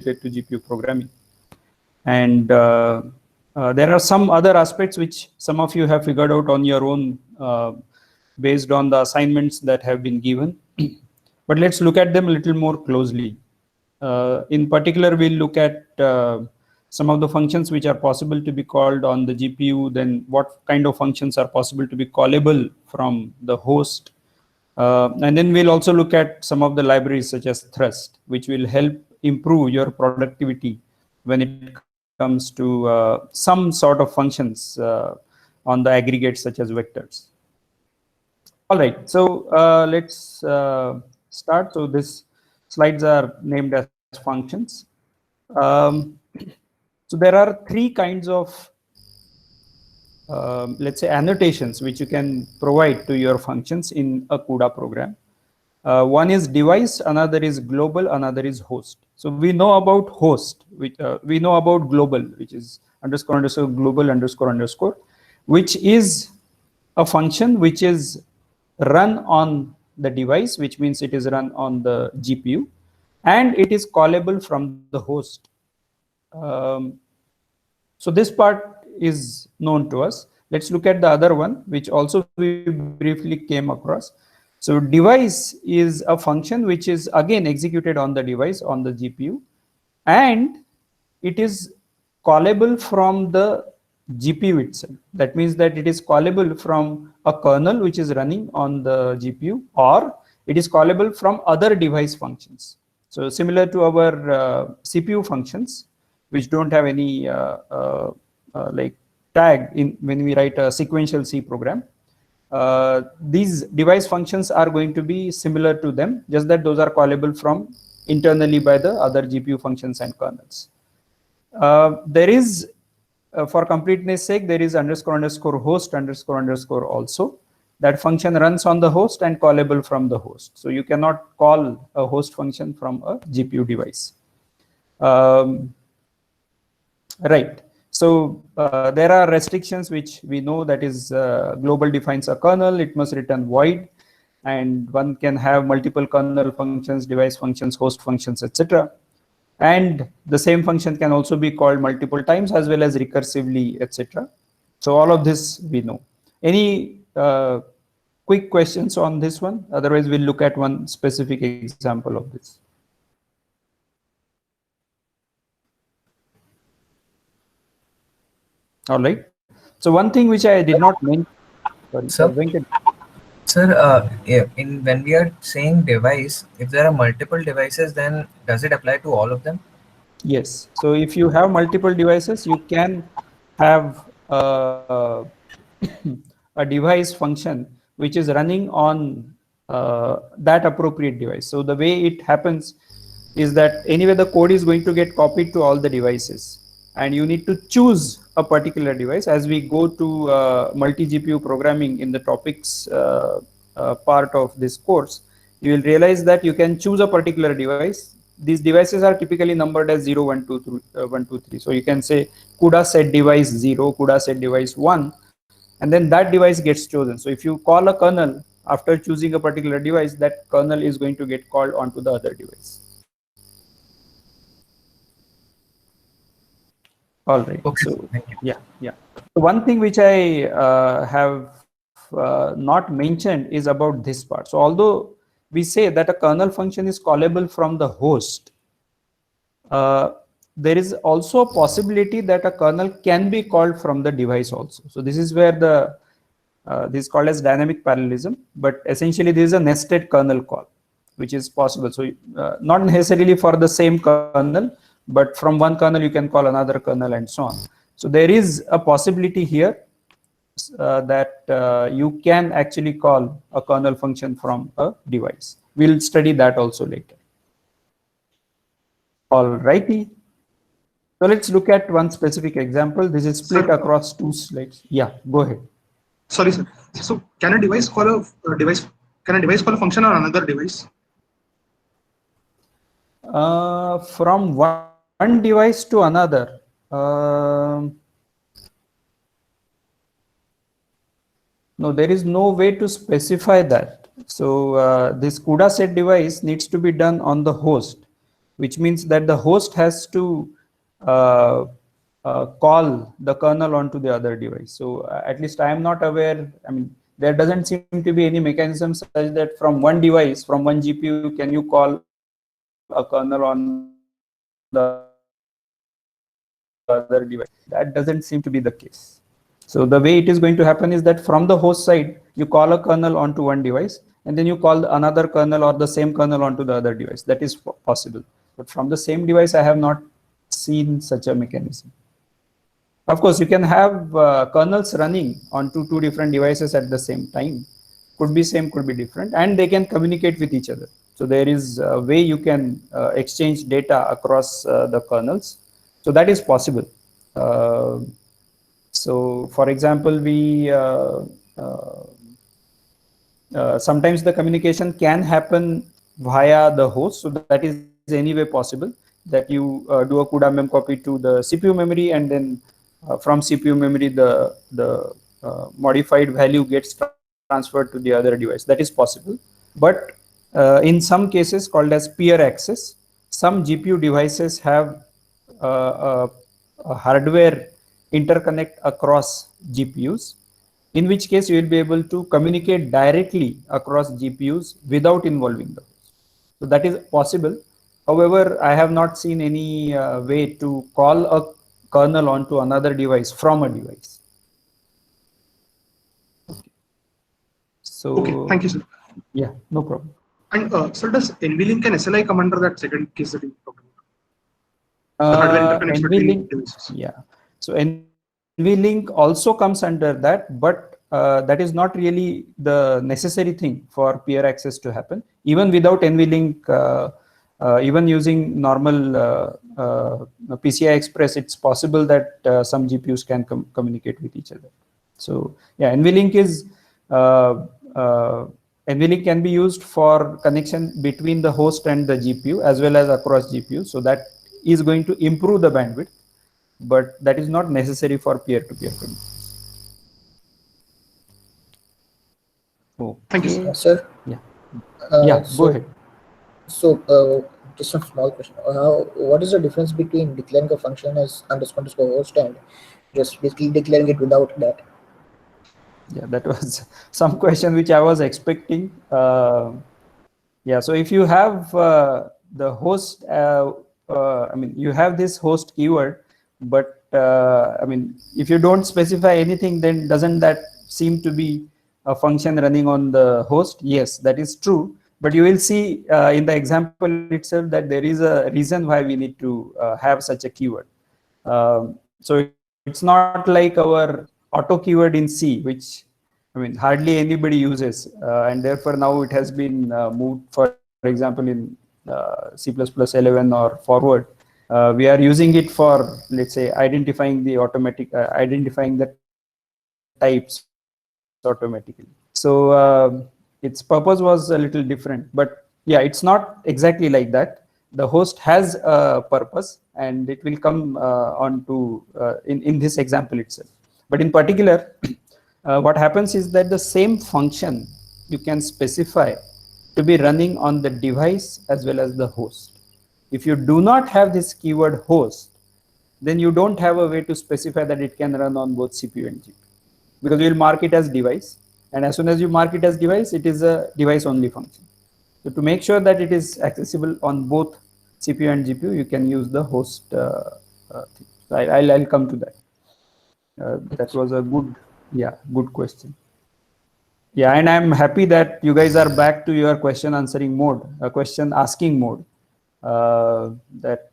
related to GPU programming. And there are some other aspects which some of you have figured out on your own based on the assignments that have been given. But let's look at them a little more closely. In particular, we'll look at some of the functions which are possible to be called on the GPU, then what kind of functions are possible to be callable from the host. And then we'll also look at some of the libraries such as Thrust, which will help improve your productivity when it comes to some sort of functions on the aggregates such as vectors. All right, so let's start. So these slides are named as functions. So there are three kinds of let's say annotations which you can provide to your functions in a CUDA program. One is device, another is global, another is host. So we know about host, which we know about global, which is underscore underscore global underscore underscore, which is a function which is run on the device, which means it is run on the GPU, and it is callable from the host. So this part is known to us. Let's look at the other one, which also we briefly came across. So device is a function which is again executed on the device, on the GPU, and it is callable from the GPU itself. That means that it is callable from a kernel which is running on the GPU, or it is callable from other device functions. So similar to our CPU functions, which don't have any like tag in when we write a sequential C program. These device functions are going to be similar to them, just that those are callable from internally by the other GPU functions and kernels. There is, for completeness sake, there is underscore underscore host underscore underscore also. That function runs on the host and callable from the host. So you cannot call a host function from a GPU device. Right. So there are restrictions which we know, that is global defines a kernel, it must return void, and one can have multiple kernel functions, device functions, host functions, etc. And the same function can also be called multiple times as well as recursively, etc. So all of this we know. Any quick questions on this one? Otherwise, we'll look at one specific example of this. All right. So one thing which I did not mention. Sir, when we are saying device, if there are multiple devices, then does it apply to all of them? Yes. So if you have multiple devices, you can have a device function which is running on that appropriate device. So the way it happens is that anyway the code is going to get copied to all the devices, and you need to choose a particular device. As we go to multi-GPU programming in the topics part of this course, you will realize that you can choose a particular device. These devices are typically numbered as 0, 1, 2, 1, 2, 3. So you can say CUDA set device 0, CUDA set device 1, and then that device gets chosen. So if you call a kernel after choosing a particular device, that kernel is going to get called onto the other device. All right. Okay. So yeah. So one thing which I have not mentioned is about this part. So although we say that a kernel function is callable from the host, there is also a possibility that a kernel can be called from the device also. So this is where the this is called as dynamic parallelism, but essentially this is a nested kernel call, which is possible. So not necessarily for the same kernel, but from one kernel you can call another kernel and so on. So there is a possibility here that you can actually call a kernel function from a device. We'll study that also later. All righty. So let's look at one specific example. This is split across two slides. Yeah, go ahead. Sorry, sir. So can a device call a device? Can a device call a function on another device? From one device to another. No, there is no way to specify that. So this CUDA set device needs to be done on the host. which means that the host has to call the kernel onto the other device. So at least I am not aware. I mean, there doesn't seem to be any mechanism such that from one device, from one GPU, can you call a kernel on the other device. That doesn't seem to be the case. So the way it is going to happen is that from the host side, you call a kernel onto one device, and then you call another kernel or the same kernel onto the other device. That is possible. But from the same device, I have not seen such a mechanism. Of course, you can have kernels running onto two different devices at the same time. Could be same, could be different, and they can communicate with each other. So there is a way you can exchange data across the kernels. So that is possible. So for example, we sometimes the communication can happen via the host. So that is anyway possible, that you do a CUDA mem copy to the CPU memory, and then from CPU memory the modified value gets transferred to the other device. That is possible. But in some cases called as peer access, some GPU devices have a hardware interconnect across GPUs, in which case you will be able to communicate directly across GPUs without involving the host. So that is possible. However, I have not seen any way to call a kernel onto another device from a device. Okay. So Okay, thank you, sir. yeah, no problem. And sir, does NVLink and SLI come under that second case that you talked about? The hardware interconnects between devices. Yeah. So NVLink also comes under that, but that is not really the necessary thing for peer access to happen. Even without NVLink, even using normal PCI Express, it's possible that some GPUs can communicate with each other. So yeah, NVLink is NVLink can be used for connection between the host and the GPU as well as across GPU. So that is going to improve the bandwidth, but that is not necessary for peer-to-peer communication. Okay. Thank you, sir. Sir? Yeah. Yeah, So- go ahead. So, just a small question. What is the difference between declaring a function as __ host and just basically declaring it without that? Yeah, that was some question which I was expecting. Yeah, so if you have the host, I mean, you have this host keyword, but I mean, if you don't specify anything, then doesn't that seem to be a function running on the host? Yes, that is true. But you will see in the example itself that there is a reason why we need to have such a keyword. So it's not like our auto keyword in C, which I mean hardly anybody uses, and therefore now it has been moved. For example, in C++11 or forward, we are using it for, let's say, identifying the identifying the types automatically. So its purpose was a little different, but yeah, it's not exactly like that. The host has a purpose, and it will come on to in this example itself. But in particular, what happens is that the same function you can specify to be running on the device as well as the host. If you do not have this keyword host, then you don't have a way to specify that it can run on both CPU and GPU, because you will mark it as device, and as soon as you mark it as device, it is a device only function. So to make sure that it is accessible on both CPU and GPU, you can use the host thing. So I'll come to that. That was a good question. Yeah, and I'm happy that you guys are back to your question answering mode, question asking mode. That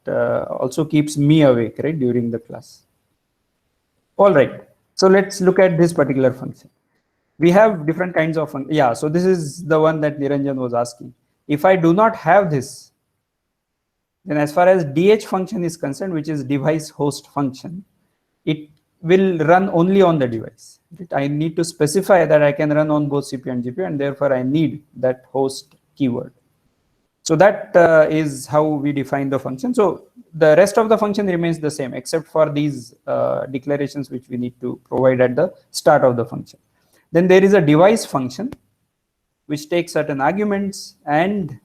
also keeps me awake, right, during the class. All right, so let's look at this particular function. We have different kinds of functions. Yeah, so this is the one that Niranjan was asking. If I do not have this, then as far as DH function is concerned, which is device host function, it will run only on the device. I need to specify that I can run on both CPU and GPU, and therefore I need that host keyword. So that is how we define the function. So the rest of the function remains the same, except for these declarations which we need to provide at the start of the function. Then there is a device function which takes certain arguments and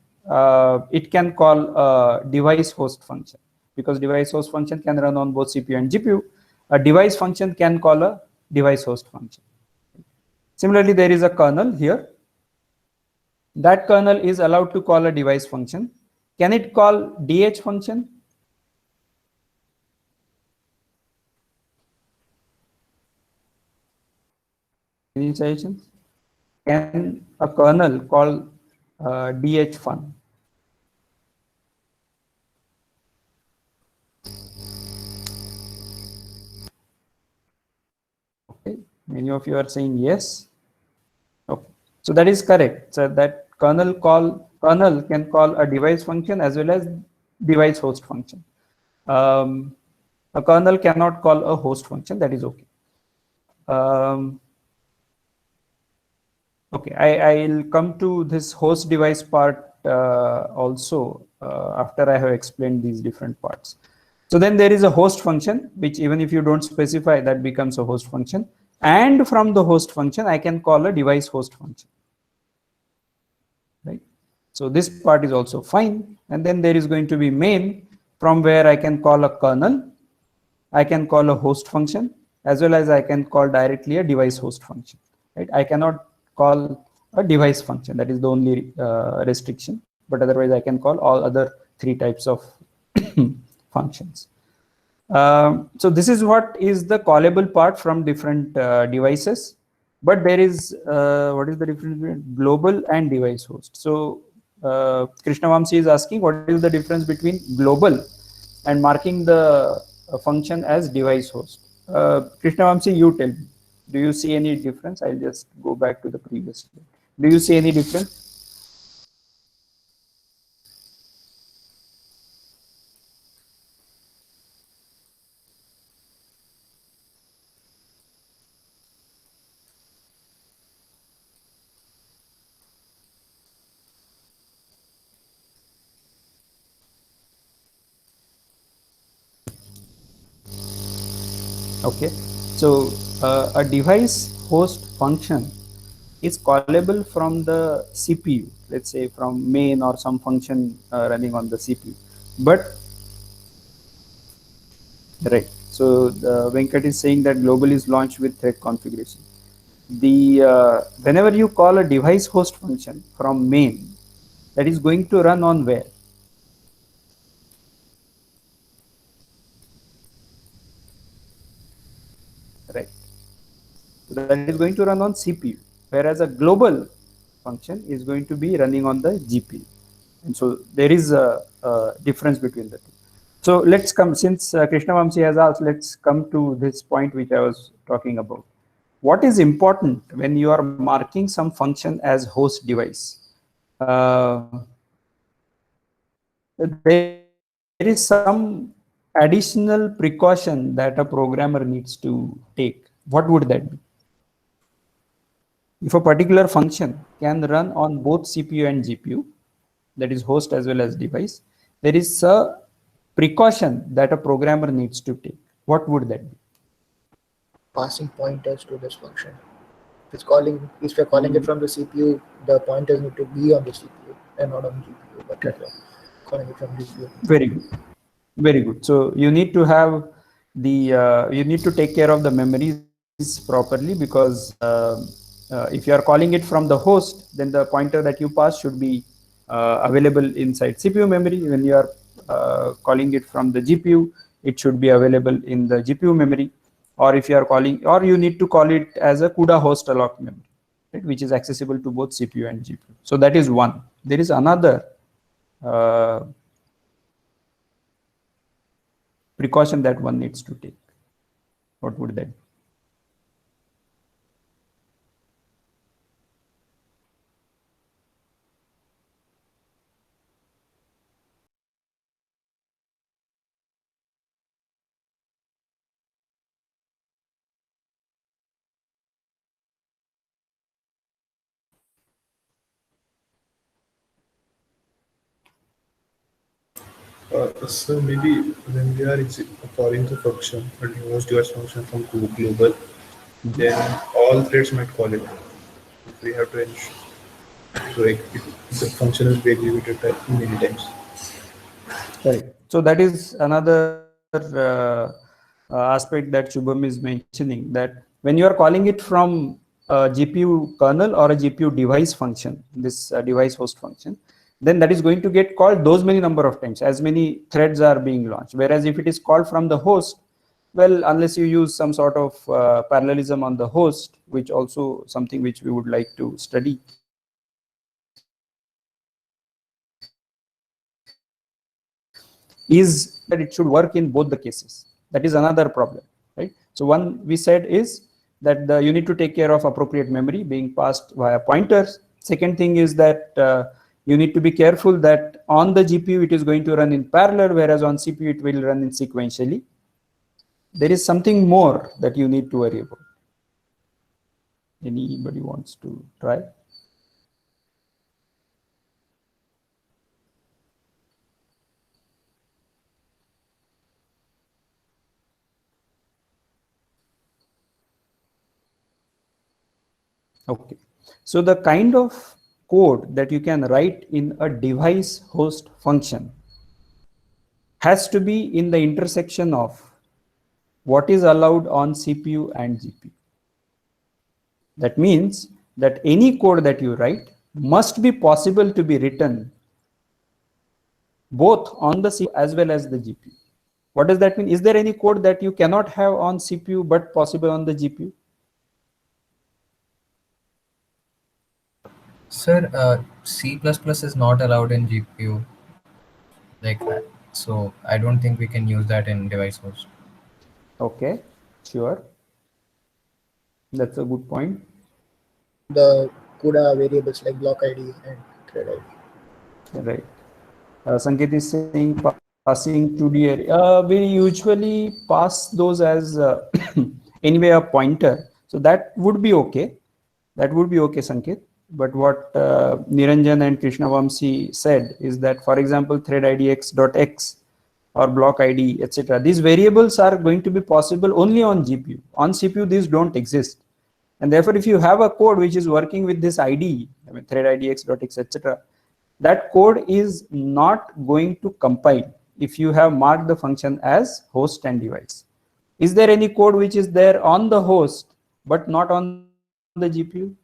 it can call a device host function, because device host function can run on both CPU and GPU. A device function can call a device host function. Similarly, there is a kernel here. That kernel is allowed to call a device function. Can it call DH function? Any suggestions? Can a kernel call DH fun? Okay, many of you are saying yes. Okay, so that is correct. So that kernel can call a device function as well as device host function. A kernel cannot call a host function. That is okay. Okay, I'll come to this host device part also after I have explained these different parts. So then there is a host function, which even if you don't specify, that becomes a host function. And from the host function, I can call a device host function. Right? So this part is also fine. And then there is going to be main, from where I can call a kernel, I can call a host function, as well as I can call directly a device host function. Right? I cannot call a device function. That is the only restriction. But otherwise, I can call all other three types of functions. So this is what is the callable part from different devices. But there is, what is the difference between global and device host? So Krishnavamsi is asking, what is the difference between global and marking the function as device host? Krishnavamsi, you tell me. Do you see any difference? I'll just go back to the previous slide. Do you see any difference? Okay, so a device host function is callable from the CPU, let's say from main or some function running on the CPU. But right, so Venkat is saying that global is launched with thread configuration. The whenever you call a device host function from main, that is going to run on where? Right. So that is going to run on CPU, whereas a global function is going to be running on the GPU. And so there is a difference between the two. So let's come, since Krishnavamsi has asked, let's come to this point which I was talking about. What is important when you are marking some function as host device? There is some additional precaution that a programmer needs to take. What would that be? If a particular function can run on both CPU and GPU, that is host as well as device, there is a precaution that a programmer needs to take. What would that be? Passing pointers to this function. If we're calling it from the CPU, the pointers need to be on the CPU and not on GPU, but if we're calling it from GPU. Very good. Very good. So you need to have the, you need to take care of the memories properly, because if you are calling it from the host, then the pointer that you pass should be available inside CPU memory. When you are calling it from the GPU, it should be available in the GPU memory. Or if you are calling, or you need to call it as a CUDA host alloc memory, right, which is accessible to both CPU and GPU. So that is one. There is another precaution that one needs to take. What would that be? So maybe when we are calling the function, a host device function from global, then all threads might call it. If we have to ensure. Like the function will be executed many times. Correct. So that is another aspect that Shubham is mentioning, that when you are calling it from a GPU kernel or a GPU device function, this device host function, then that is going to get called those many number of times, as many threads are being launched. Whereas if it is called from the host, well, unless you use some sort of parallelism on the host, which also something which we would like to study, is that it should work in both the cases. That is another problem, right? So one we said is that you need to take care of appropriate memory being passed via pointers. Second thing is that you need to be careful that on the GPU it is going to run in parallel, whereas on CPU it will run in sequentially. There is something more that you need to worry about. Anybody wants to try? Okay, so the kind of code that you can write in a device host function has to be in the intersection of what is allowed on CPU and GPU. That means that any code that you write must be possible to be written both on the CPU as well as the GPU. What does that mean? Is there any code that you cannot have on CPU but possible on the GPU? Sir, C++ is not allowed in GPU like that. So I don't think we can use that in device host. Okay, sure. That's a good point. The CUDA variables like block ID and thread ID. Right. Sanket is saying passing 2D array. We usually pass those as anyway a pointer. So that would be okay. That would be okay, Sanket. But what Niranjan and Krishnavamsi said is that, for example, thread ID x.x or block ID, etc. These variables are going to be possible only on GPU. On CPU, these don't exist. And therefore, if you have a code which is working with this ID, I mean, thread ID x.x, etc., that code is not going to compile if you have marked the function as host and device. Is there any code which is there on the host but not on the GPU?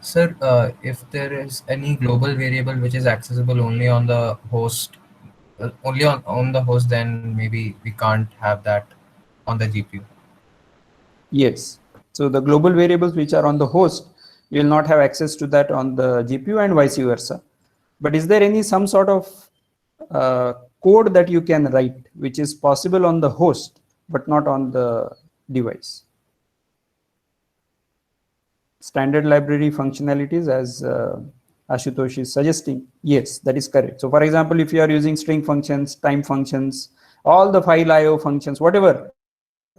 Sir, if there is any global variable which is accessible only on the host, only on the host, then maybe we can't have that on the GPU. Yes. So the global variables which are on the host, you will not have access to that on the GPU and vice versa. But is there any some sort of code that you can write which is possible on the host but not on the device? Standard library functionalities, as Ashutosh is suggesting, yes, that is correct. So for example, if you are using string functions, time functions, all the file IO functions, whatever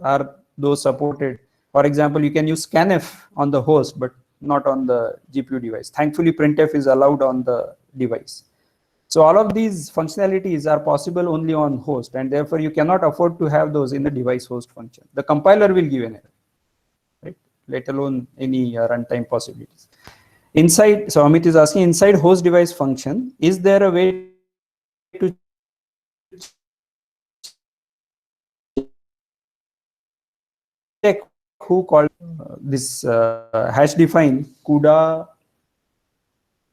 are those supported. For example, you can use scanf on the host but not on the GPU device. Thankfully, printf is allowed on the device. So all of these functionalities are possible only on host, and therefore you cannot afford to have those in the device host function. The compiler will give an error, right? Let alone any runtime possibilities. Inside, so Amit is asking, inside host device function, is there a way to check who called this hash define CUDA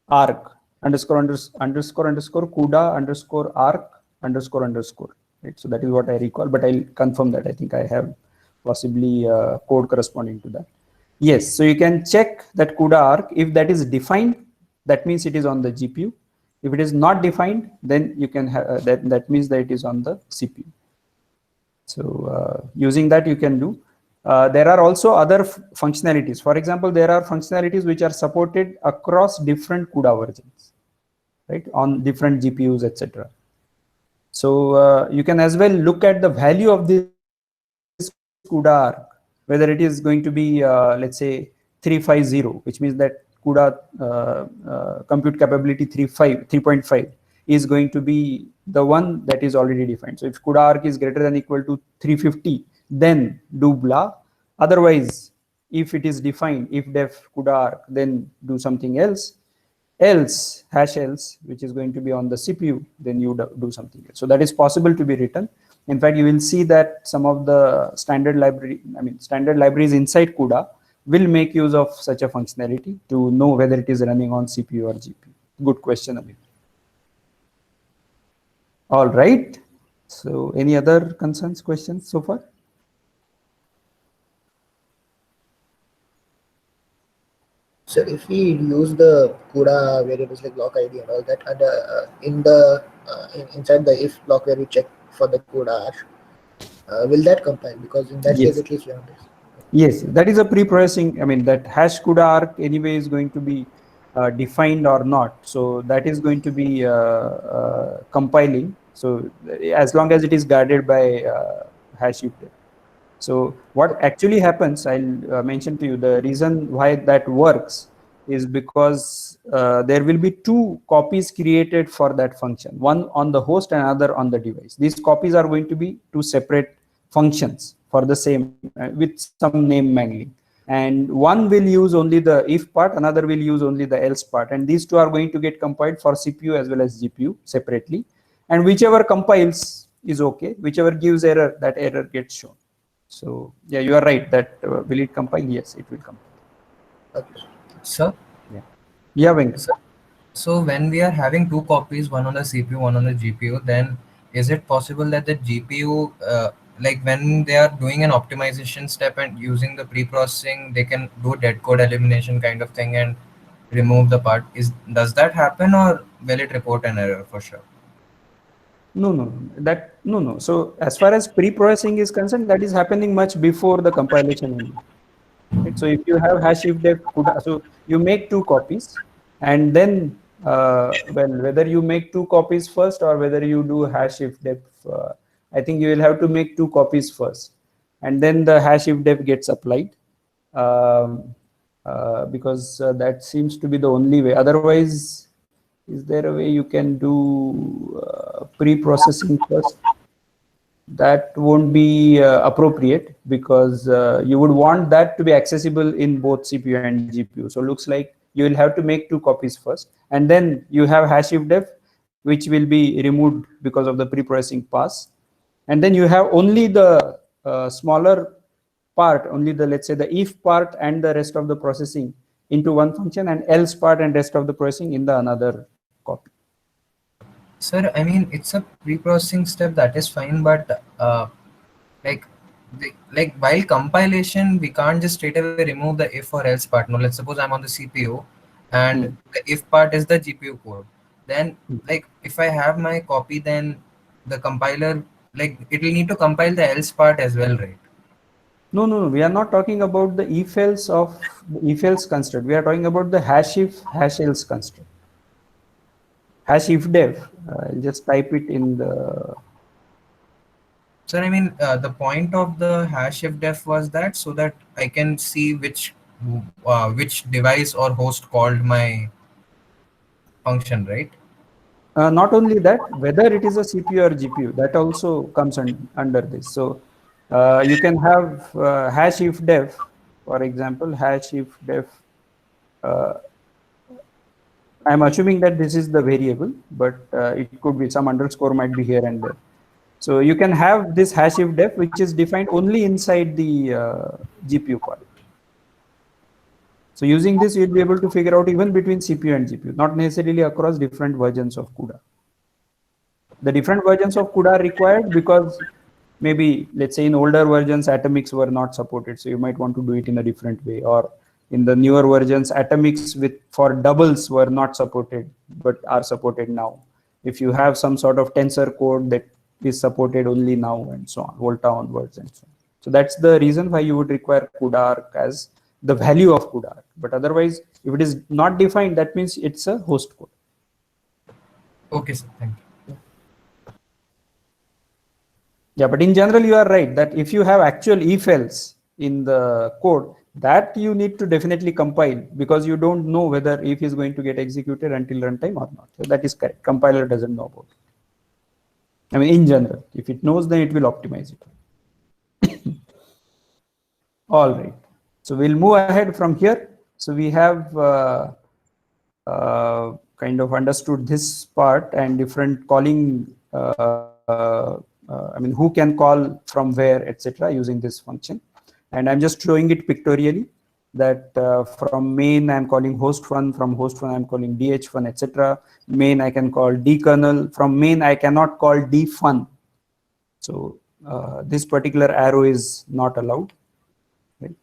arc underscore CUDA underscore arc underscore, right? So that is what I recall, but I'll confirm that. I think I have possibly code corresponding to that. Yes, so you can check that CUDA arc. If that is defined, that means it is on the GPU. If it is not defined, then you can have that means that it is on the CPU. So using that you can do. There are also other functionalities. For example, there are functionalities which are supported across different CUDA versions, right, on different GPUs, etc. So you can as well look at the value of this CUDA arc, whether it is going to be, let's say, 350, which means that CUDA compute capability 3.5. is going to be the one that is already defined. So if CUDA arc is greater than equal to 350, then do blah. Otherwise, if it is defined, if def CUDA arc, then do something else. Else, hash else, which is going to be on the CPU, then you do something else. So that is possible to be written. In fact, you will see that some of the standard libraries inside CUDA will make use of such a functionality to know whether it is running on CPU or GPU. Good question, Amit. All right. So any other concerns, questions so far? So if we use the CUDA variables like block ID and all that, and inside the if block where we check for the CUDA hash, will that compile? Because in that Yes. case, at least we have this. Yes, that is a pre-processing. I mean, that hash CUDA arc anyway is going to be defined or not. So that is going to be compiling. So as long as it is guarded by hash if. So what actually happens, I'll mention to you the reason why that works is because there will be two copies created for that function, one on the host and another on the device. These copies are going to be two separate functions for the same with some name mangling. And one will use only the if part, another will use only the else part. And these two are going to get compiled for CPU as well as GPU separately. And whichever compiles is okay, whichever gives error, that error gets shown. So yeah, you are right that will it compile? Yes, it will compile. Okay. Sir, Yeah, Venkat. so when we are having two copies, one on the CPU, one on the GPU, then is it possible that the GPU, like when they are doing an optimization step and using the pre-processing, they can do dead code elimination kind of thing and remove the part? Does that happen, or will it report an error for sure? No. So as far as pre-processing is concerned, that is happening much before the compilation only. Right? So if you have hash if def CUDA, so you make two copies, and then whether you make two copies first or whether you do hash if def, I think you will have to make two copies first, and then the hash if def gets applied, because that seems to be the only way. Otherwise, is there a way you can do pre-processing first? That won't be appropriate because you would want that to be accessible in both CPU and GPU. So looks like you will have to make two copies first, and then you have hash if def, which will be removed because of the pre-processing pass, and then you have only the smaller part, only the, let's say, the if part and the rest of the processing into one function, and else part and rest of the processing in the another copy. Sir, I mean, it's a pre-processing step, that is fine, but like while compilation, we can't just straight away remove the if or else part. No, let's suppose I'm on the CPU and the if part is the GPU code. Then like if I have my copy, then the compiler, like it will need to compile the else part as well, right? No. We are not talking about the if else of the if else construct. We are talking about the hash if hash else construct. Hash if def. I'll just type it in the. Sir, I mean, the point of the hash if def was that so that I can see which device or host called my function, right? Not only that, whether it is a CPU or GPU, that also comes under this. So you can have hash if def, for example, hash if def. I'm assuming that this is the variable, but it could be some underscore might be here and there. So you can have this hash if def, which is defined only inside the GPU part. So using this, you'll be able to figure out even between CPU and GPU, not necessarily across different versions of CUDA. The different versions of CUDA are required because maybe, let's say, in older versions, atomics were not supported. So you might want to do it in a different way. Or in the newer versions, atomics for doubles were not supported, but are supported now. If you have some sort of tensor code that is supported only now and so on, Volta onwards and so on. So that's the reason why you would require CUDA arc as the value of CUDA arc. But otherwise, if it is not defined, that means it's a host code. Okay, sir. Thank you. Yeah, but in general, you are right that if you have actual if else in the code, that you need to definitely compile, because you don't know whether if is going to get executed until runtime or not. So that is correct. Compiler doesn't know about it. I mean, in general, if it knows, then it will optimize it. All right. So we'll move ahead from here. So we have kind of understood this part and different calling. I mean, who can call from where, etc., using this function. And I'm just showing it pictorially, that from main I'm calling host1, from host1 I'm calling dh1, etc. Main I can call dkernel, from main I cannot call dfun. So this particular arrow is not allowed. Right?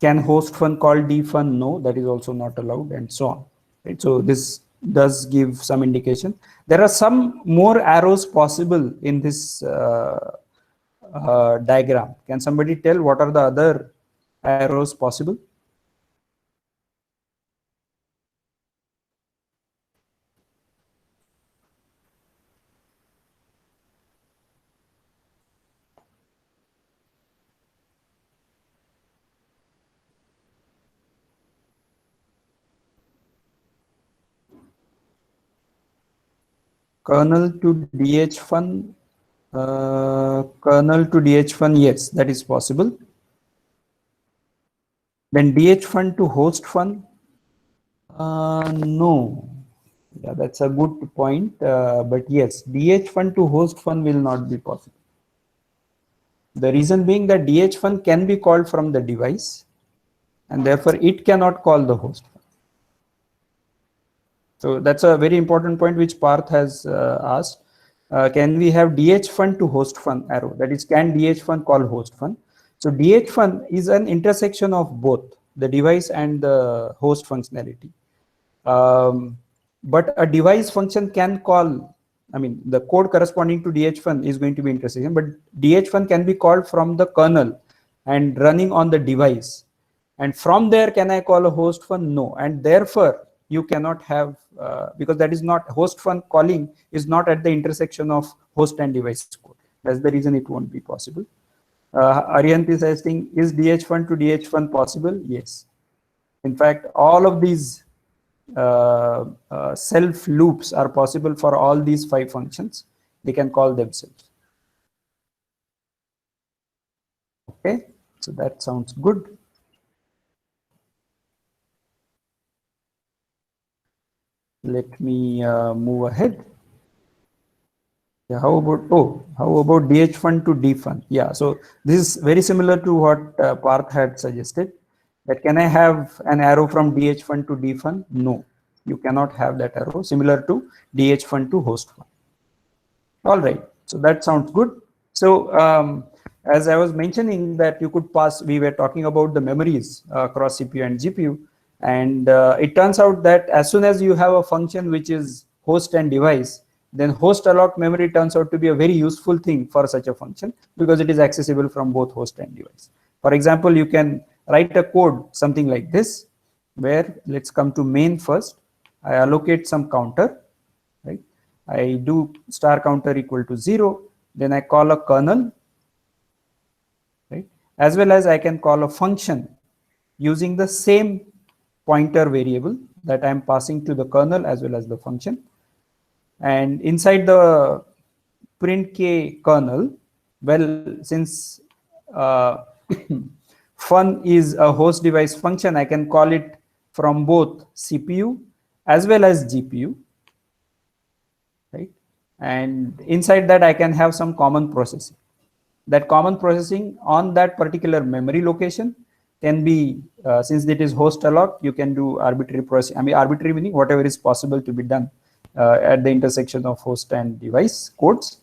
Can host1 call dfun? No, that is also not allowed, and so on. Right? So this does give some indication. There are some more arrows possible in this diagram. Can somebody tell what are the other arrows possible? Kernel to dh1, kernel to dh1, yes, that is possible. Then dh1 to host1, no. Yeah, that's a good point. But yes, dh1 to host1 will not be possible. The reason being that dh1 can be called from the device, and therefore it cannot call the host. So that's a very important point which Parth has asked. Can we have dh1 to host1 arrow? That is, can dh1 call host1? So dh1 is an intersection of both the device and the host functionality. But a device function can call, I mean, the code corresponding to dh1 is going to be intersection, but dh1 can be called from the kernel and running on the device. And from there, can I call a host1? No. And therefore, you cannot have, because that is not, host1 calling is not at the intersection of host and device code. That's the reason it won't be possible. Aryanth is asking, is dh1 to dh1 possible? Yes. In fact, all of these self loops are possible for all these 5 functions. They can call themselves. Okay, so that sounds good. Let me move ahead. Yeah, how about dh1 to dfun? Yeah, so this is very similar to what Parth had suggested. That can I have an arrow from dh1 to dfun? No, you cannot have that arrow, similar to dh1 to host1. All right, so that sounds good. So as I was mentioning that you could pass, we were talking about the memories across CPU and GPU. And it turns out that as soon as you have a function which is host and device, then host alloc memory turns out to be a very useful thing for such a function, because it is accessible from both host and device. For example, you can write a code something like this, where let's come to main first. I allocate some counter, right? I do star counter equal to 0. Then I call a kernel, right? As well as I can call a function using the same pointer variable that I'm passing to the kernel as well as the function. And inside the print k kernel, well, since fun is a host device function, I can call it from both CPU as well as GPU, right? And inside that I can have some common processing. That common processing on that particular memory location can be, since it is host alloc, you can do arbitrary processing. I mean, arbitrary meaning whatever is possible to be done at the intersection of host and device codes.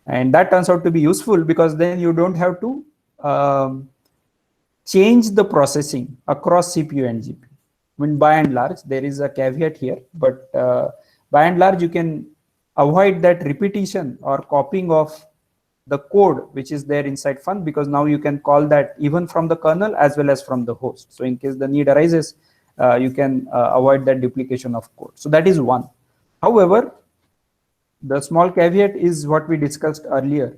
And that turns out to be useful, because then you don't have to change the processing across CPU and GPU. I mean, by and large, there is a caveat here, but by and large, you can avoid that repetition or copying of the code which is there inside fun, because now you can call that even from the kernel as well as from the host. So in case the need arises, you can avoid that duplication of code. So that is one. However, the small caveat is what we discussed earlier,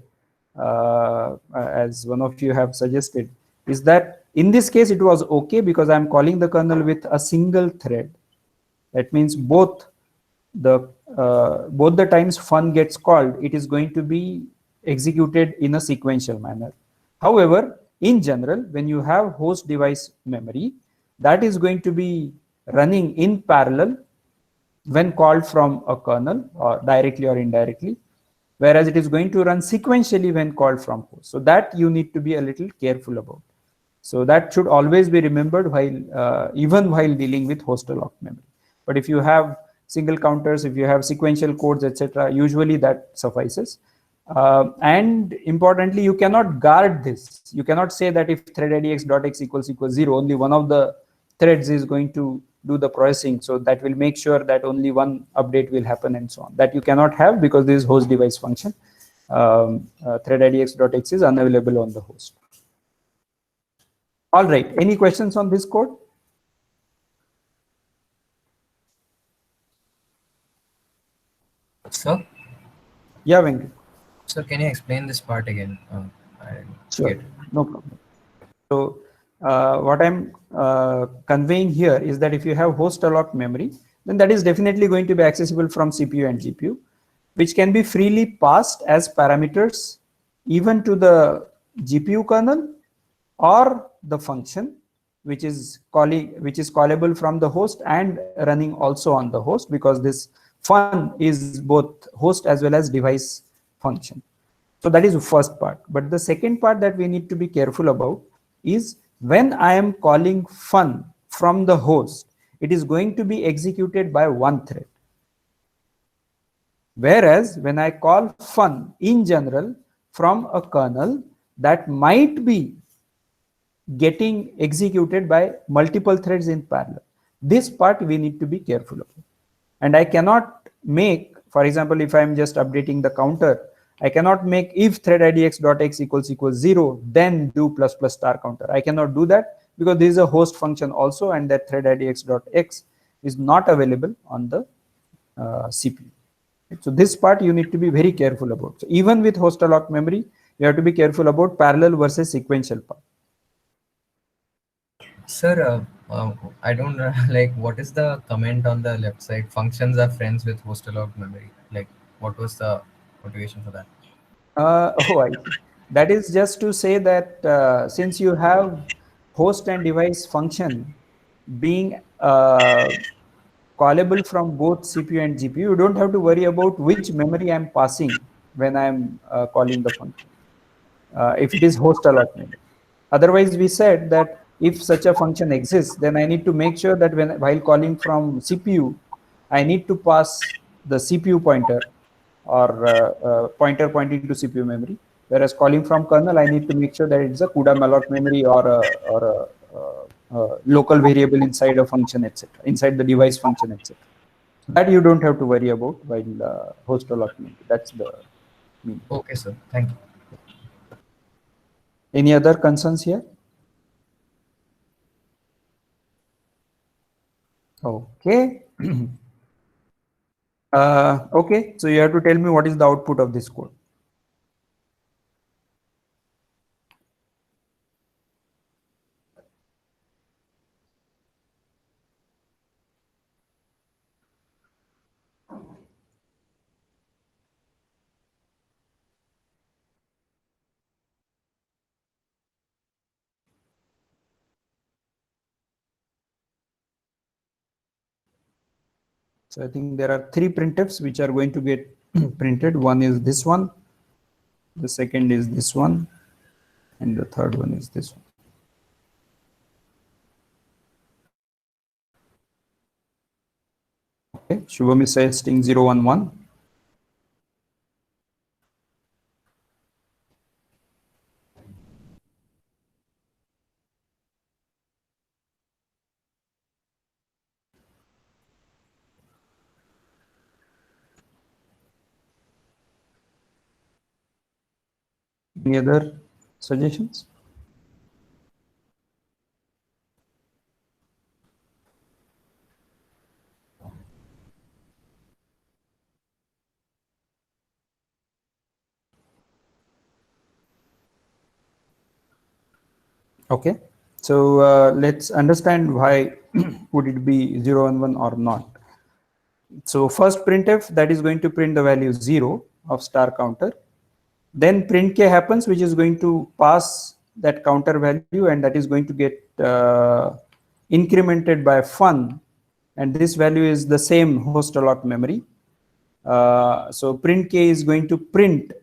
as one of you have suggested, is that in this case it was okay because I'm calling the kernel with a single thread. That means both the times fun gets called, it is going to be executed in a sequential manner. However, in general, when you have host device memory, that is going to be running in parallel when called from a kernel, or directly or indirectly, whereas it is going to run sequentially when called from host. So that you need to be a little careful about. So that should always be remembered while even while dealing with host lock memory. But if you have single counters, if you have sequential codes, etc., usually that suffices. And importantly, you cannot guard this. You cannot say that if thread idx.x equals 0, only one of the threads is going to do the processing. So that will make sure that only one update will happen and so on. That you cannot have because this is host device function. Thread idx.x is unavailable on the host. All right. Any questions on this code? Sir, Yeah, Venkat. sir, can you explain this part again? I didn't Sure. get it. No problem. So what I'm conveying here is that if you have host alloc memory, then that is definitely going to be accessible from CPU and GPU, which can be freely passed as parameters even to the GPU kernel or the function which is callable from the host and running also on the host, because this fun is both host as well as device function. So that is the first part. But the second part that we need to be careful about is when I am calling fun from the host, it is going to be executed by one thread. Whereas when I call fun in general from a kernel, that might be getting executed by multiple threads in parallel. This part we need to be careful of. And I cannot make, for example, if I'm just updating the counter, I cannot make if thread idx.x equals 0, then do plus plus star counter. I cannot do that because this is a host function also, and that thread idx.x is not available on the CPU. So this part you need to be very careful about. So even with host alloc memory, you have to be careful about parallel versus sequential part. Sir, I don't know, like, what is the comment on the left side? Functions are friends with host log memory. Like, what was the motivation for that? Oh, I see. That is just to say that since you have host and device function being callable from both CPU and GPU, you don't have to worry about which memory I'm passing when I'm calling the function. If it is host alloc memory. Otherwise, we said that if such a function exists, then I need to make sure that while calling from CPU, I need to pass the CPU pointer or pointer pointing to CPU memory. Whereas calling from kernel, I need to make sure that it's a CUDA malloc memory or a local variable inside a function, etc., inside the device function, etc. That you don't have to worry about while host alloc memory. That's the meaning. Okay, sir. Thank you. Any other concerns here? Okay. Okay, so you have to tell me what is the output of this code. So I think there are three printfs which are going to get printed. One is this one, the second is this one, and the third one is this one. Okay, Shubham is suggesting 011. Any other suggestions? Okay, so let's understand why would it be 0 and 1 or not. So first printf, that is going to print the value 0 of star counter. Then print k happens, which is going to pass that counter value, and that is going to get incremented by fun, and this value is the same host allot memory. So print k is going to print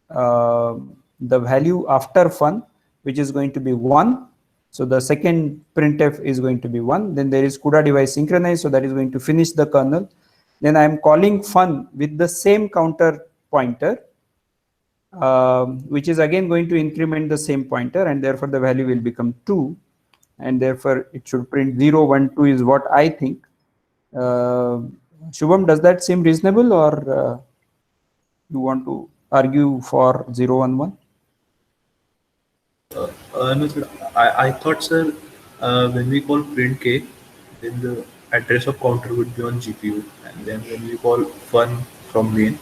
the value after fun, which is going to be 1. So the second printf is going to be 1. Then there is CUDA device synchronize, so that is going to finish the kernel. Then I am calling fun with the same counter pointer, which is again going to increment the same pointer, and therefore the value will become 2, and therefore it should print 0, 1, 2 is what I think. Shubham, does that seem reasonable, or you want to argue for 0, 1, 1? No, sir. I thought, sir, when we call print k, then the address of counter would be on GPU, and then when we call fun from main,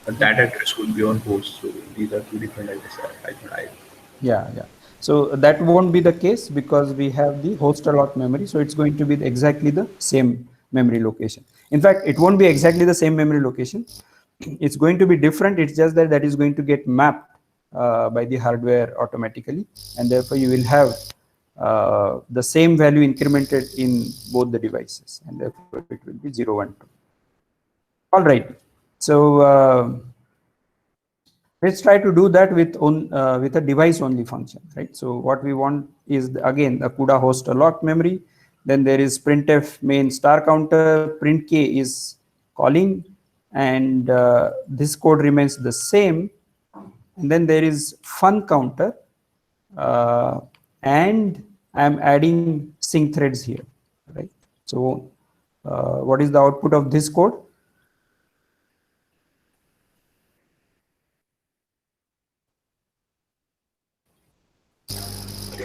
that address would be on host. So these are two different addresses. I thought Yeah. So that won't be the case because we have the host allot memory. So it's going to be exactly the same memory location. In fact, it won't be exactly the same memory location. It's going to be different. It's just that is going to get mapped by the hardware automatically, and therefore you will have the same value incremented in both the devices, and therefore it will be 0, 1, 2. All right. So let's try to do that with a device only function, right? So what we want is again the CUDA host allot memory. Then there is printf main star counter, print k is calling, and this code remains the same. And then there is fun counter, and I'm adding sync threads here, right? So what is the output of this code?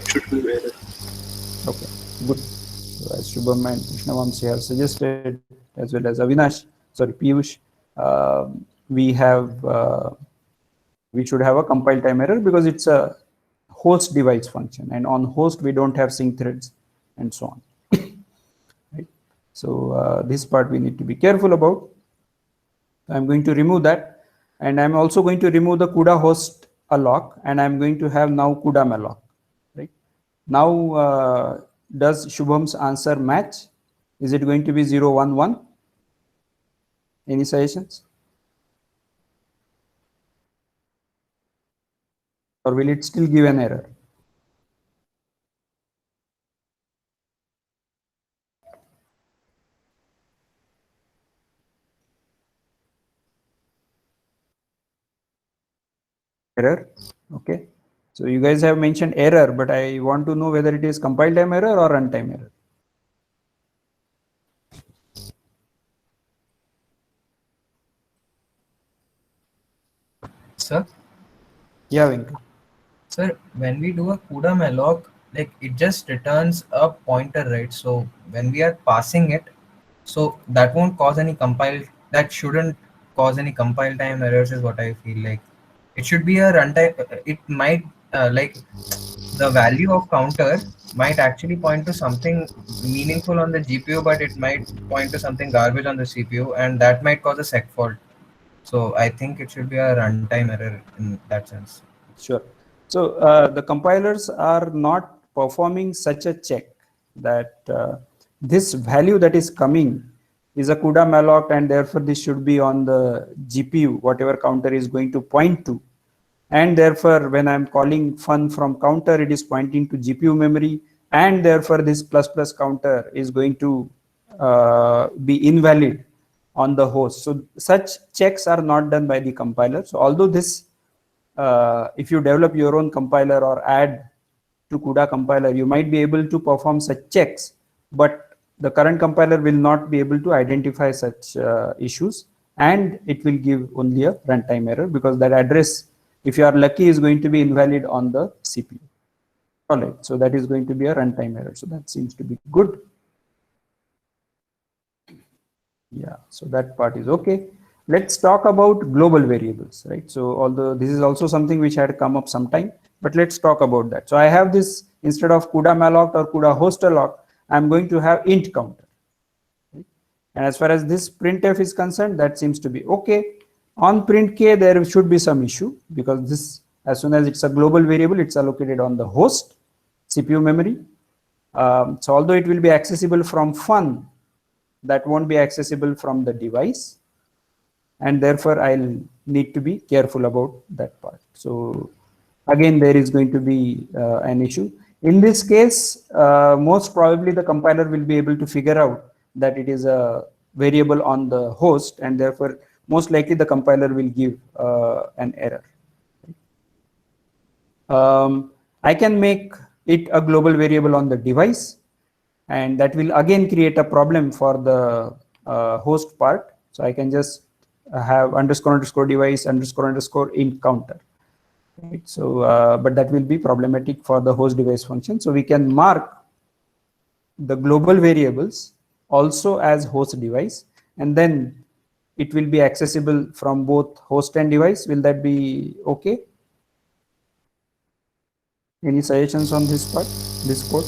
it should be error. Okay, good. So as Shubham and Krishnavamsi have suggested, as well as Avinash, sorry, Piyush, we should have a compile time error because it's a host device function, and on host we don't have sync threads and so on. Right? So this part we need to be careful about. I'm going to remove that, and I'm also going to remove the CUDA host alloc, and I'm going to have now CUDA malloc. Right now, does Shubham's answer match? Is it going to be 0, 1, 1? Any suggestions? Or will it still give an error? Error. Okay. So you guys have mentioned error, but I want to know whether it is compile time error or runtime error. Sir? Yeah, Venkat. Sir, when we do a CUDA malloc, like it just returns a pointer, right? So when we are passing it, so that won't cause any that shouldn't cause any compile time errors is what I feel like. It should be a runtime. It might like the value of counter might actually point to something meaningful on the GPU, but it might point to something garbage on the CPU, and that might cause a sec fault. So I think it should be a runtime error in that sense. Sure. So the compilers are not performing such a check that this value that is coming is a CUDA malloc, and therefore this should be on the GPU, whatever counter is going to point to. And therefore, when I'm calling fun from counter, it is pointing to GPU memory, and therefore this plus plus counter is going to be invalid on the host. So such checks are not done by the compiler. So although this, if you develop your own compiler or add to CUDA compiler, you might be able to perform such checks, but the current compiler will not be able to identify such issues, and it will give only a runtime error because that address, if you are lucky, is going to be invalid on the CPU. All right, so that is going to be a runtime error. So that seems to be good. Yeah, so that part is okay. Let's talk about global variables, right? So although this is also something which had come up sometime, but let's talk about that. So I have this instead of CUDA malloc or CUDA host alloc, I'm going to have int counter. And as far as this printf is concerned, that seems to be okay. On print k, there should be some issue because this, as soon as it's a global variable, it's allocated on the host CPU memory. So although it will be accessible from fun, that won't be accessible from the device, and therefore I'll need to be careful about that part. So again, there is going to be an issue. In this case, most probably the compiler will be able to figure out that it is a variable on the host, and therefore most likely the compiler will give an error. I can make it a global variable on the device, and that will again create a problem for the host part. So I can just have underscore underscore device underscore underscore int counter. Right? So, but that will be problematic for the host device function. So we can mark the global variables also as host device, and then it will be accessible from both host and device. Will that be okay? Any suggestions on this part, this code?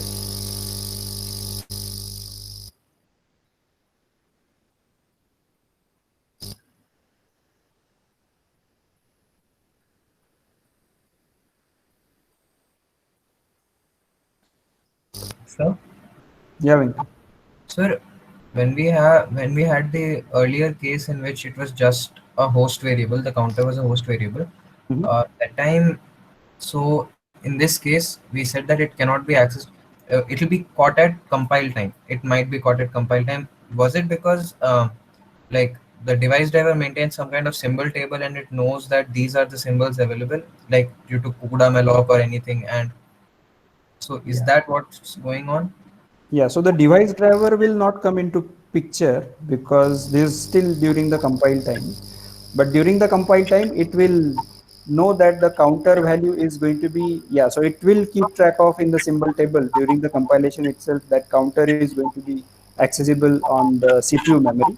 So, Yeah, Venkat. sir, when we had the earlier case in which it was just a host variable, the counter was a host variable. Mhm. That time, so in this case, we said that it cannot be accessed. It will be caught at compile time. It might be caught at compile time. Was it because like the device driver maintains some kind of symbol table and it knows that these are the symbols available, like due to CUDA malloc or anything? And so, is Yeah. that what's going on? Yeah, so the device driver will not come into picture because this is still during the compile time. But during the compile time, it will know that the counter value is going to be, yeah, so it will keep track of in the symbol table during the compilation itself that counter is going to be accessible on the CPU memory.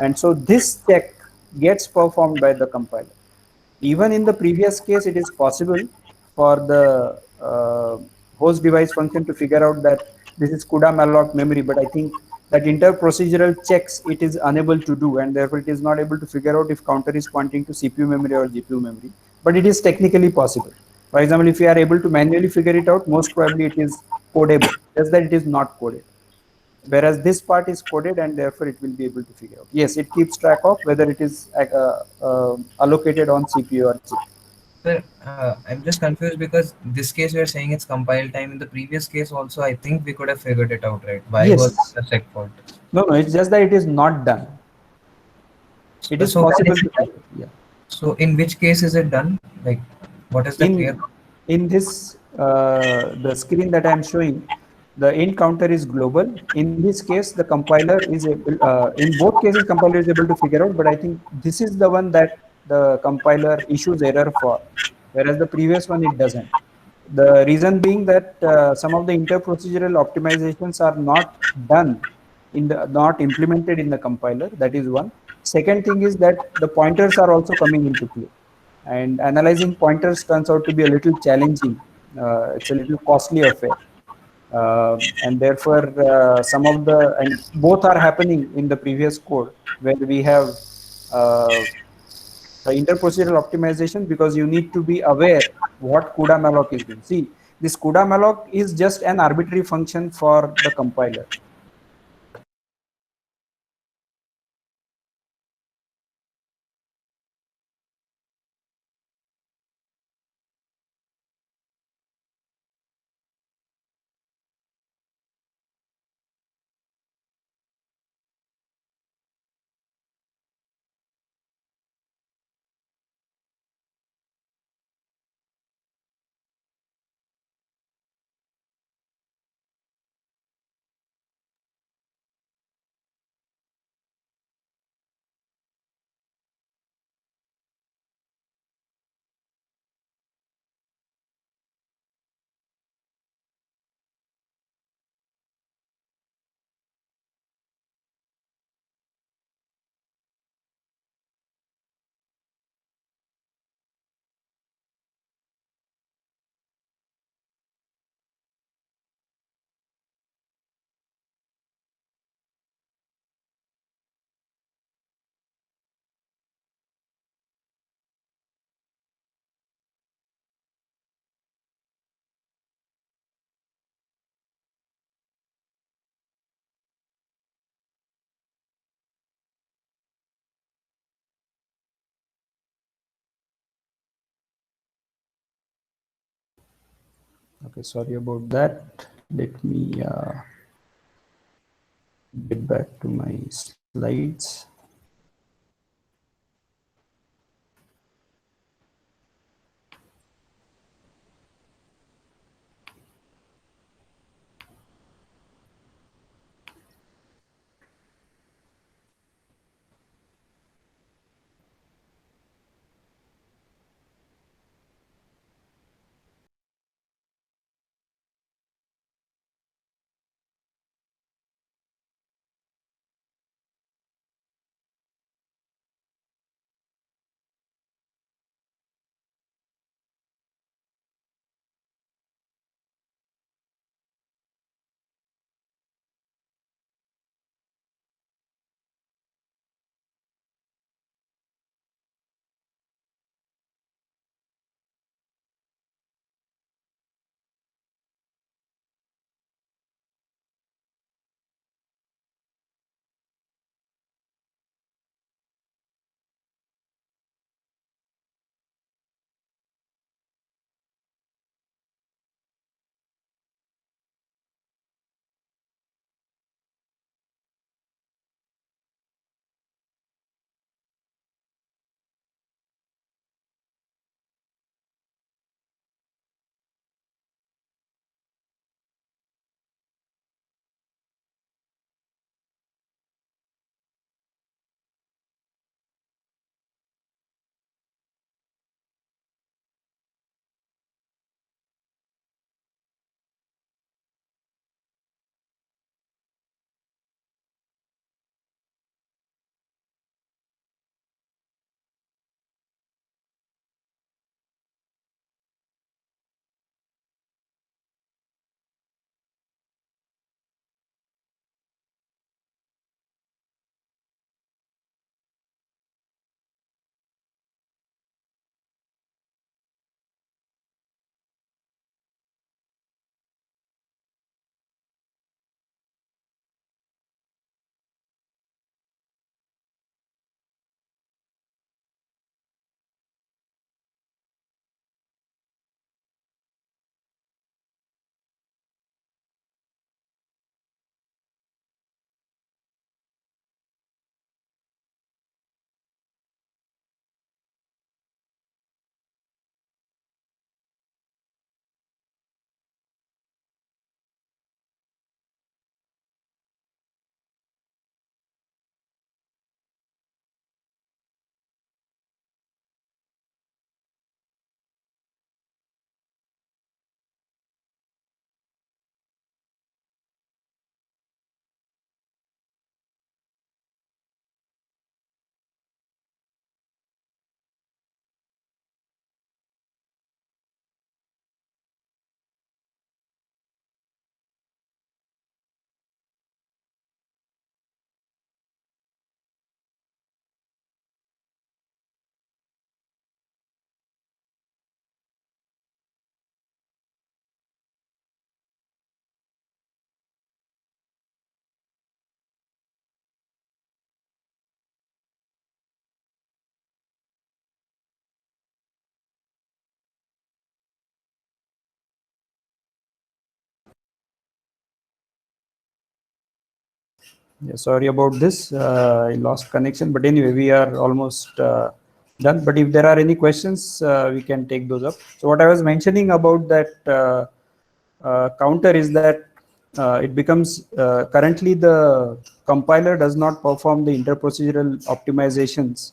And so this check gets performed by the compiler. Even in the previous case, it is possible for the host device function to figure out that this is CUDA malloc memory, but I think that interprocedural checks it is unable to do, and therefore it is not able to figure out if counter is pointing to CPU memory or GPU memory. But it is technically possible. For example, if you are able to manually figure it out, most probably it is codable, just that it is not coded. Whereas this part is coded, and therefore it will be able to figure out. Yes, it keeps track of whether it is allocated on CPU or GPU. Sir, I'm just confused because this case we are saying it's compile time. In the previous case also, I think we could have figured it out, right? Why was Yes. it a check fault? No, no, it's just that it is not done. It is So when possible is to it done? figure. Yeah. So in which case is it done? Like, what is the clear? In this the screen that I am showing, the int counter is global. In this case, the compiler is able. In both cases, compiler is able to figure out. But I think this is the one that the compiler issues error for, whereas the previous one it doesn't. The reason being that some of the interprocedural optimizations are not done in the not implemented in the compiler. That is one. Second thing is that the pointers are also coming into play, and analyzing pointers turns out to be a little challenging. It's a little costly affair, and therefore some of the and both are happening in the previous code where we have the interprocedural optimization, because you need to be aware what CUDA malloc is doing. See, this CUDA malloc is just an arbitrary function for the compiler. Okay, sorry about that. Let me get back to my slides. Yeah, sorry about this. I lost connection, but anyway, we are almost done. But if there are any questions, we can take those up. So what I was mentioning about that counter is that it becomes currently the compiler does not perform the interprocedural optimizations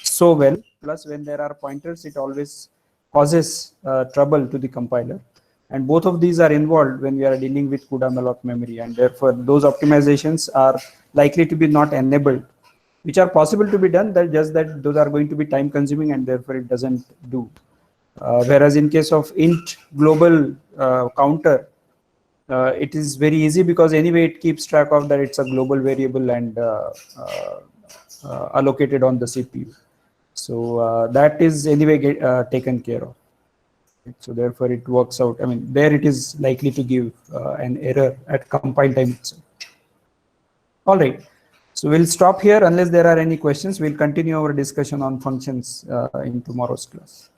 so well. Plus, when there are pointers, it always causes trouble to the compiler. And both of these are involved when we are dealing with CUDA malloc memory, and therefore those optimizations are likely to be not enabled, which are possible to be done. That just that those are going to be time consuming, and therefore it doesn't do. Whereas in case of int global counter, it is very easy because anyway it keeps track of that it's a global variable and allocated on the CPU. So that is anyway taken care of. So therefore it works out. I mean, there it is likely to give an error at compile time itself. All right. So we'll stop here unless there are any questions. We'll continue our discussion on functions in tomorrow's class.